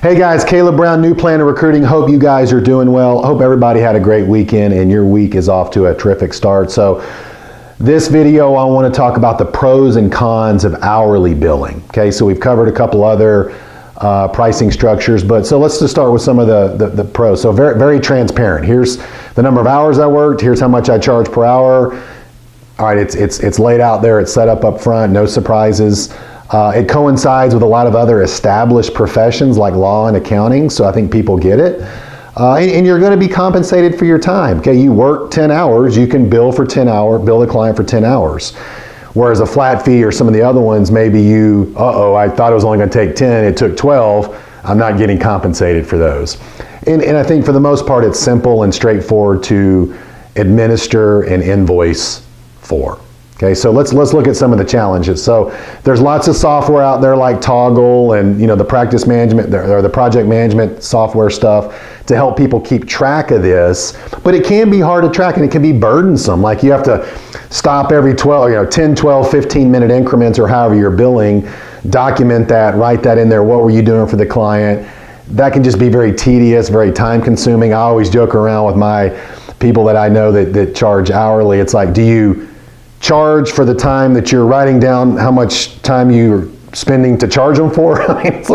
Hey guys, Caleb Brown, New Planner Recruiting. Hope you guys are doing well. Hope everybody had a great weekend and your week is off to a terrific start. So this video, I want to talk about the pros and cons of hourly billing. Okay, so we've covered a couple other pricing structures, but so let's just start with some of the pros. So very transparent. Here's the number of hours I worked. Here's how much I charge per hour. All right, it's laid out there. It's set up front. No surprises. It coincides with a lot of other established professions like law and accounting, so I think people get it. And you're going to be compensated for your time. Okay, you work 10 hours, you can bill for 10 hours, bill the client for 10 hours. Whereas a flat fee or some of the other ones, maybe you, I thought it was only going to take 10, it took 12, I'm not getting compensated for those. And I think for the most part, it's simple and straightforward to administer and invoice for. Okay, so let's look at some of the challenges. So there's lots of software out there like Toggle and the practice management or the project management software stuff to help people keep track of this. But it can be hard to track and it can be burdensome. Like you have to stop every 10, 12, 15-minute increments or however you're billing, document that, write that in there. What were you doing for the client? That can just be very tedious, very time consuming. I always joke around with my people that I know that charge hourly. It's like, do you charge for the time that you're writing down how much time you're spending to charge them for? I mean, it's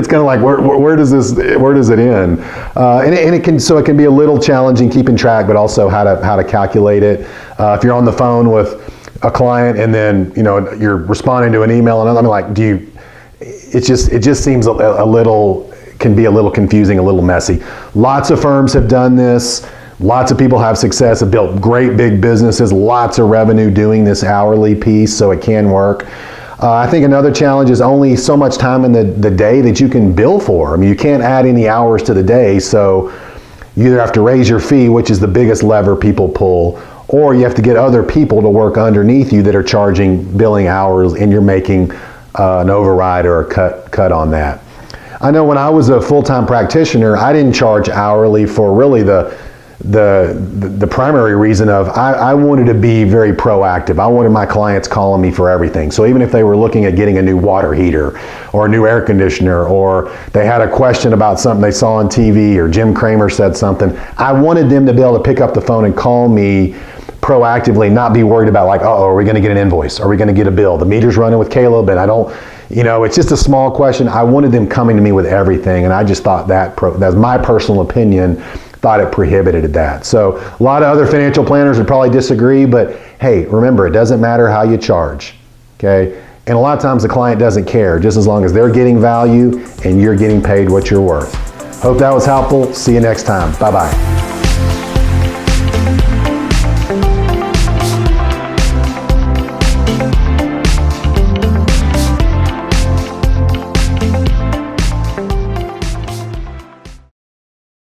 kind of like where does it end? And it can be a little challenging keeping track, but also how to calculate it. If you're on the phone with a client and then you're responding to an email and I'm like, it just seems can be a little confusing, a little messy. Lots of firms have done this. Lots of people have success, have built great big businesses, lots of revenue doing this hourly piece, so it can work. I think another challenge is only so much time in the day that you can bill for. I mean, you can't add any hours to the day, so you either have to raise your fee, which is the biggest lever people pull, or you have to get other people to work underneath you that are charging billing hours, and you're making an override or a cut on that. I know when I was a full-time practitioner, I didn't charge hourly for really the primary reason of I wanted to be very proactive. I wanted my clients calling me for everything. So even if they were looking at getting a new water heater or a new air conditioner, or they had a question about something they saw on TV, or Jim Cramer said something, I wanted them to be able to pick up the phone and call me proactively, not be worried about like, are we going to get an invoice? Are we going to get a bill? The meter's running with Caleb and I don't, it's just a small question. I wanted them coming to me with everything, and I just thought that's my personal opinion, thought it prohibited that. So a lot of other financial planners would probably disagree, but hey, remember, it doesn't matter how you charge, okay? And a lot of times the client doesn't care, just as long as they're getting value and you're getting paid what you're worth. Hope that was helpful. See you next time. Bye-bye.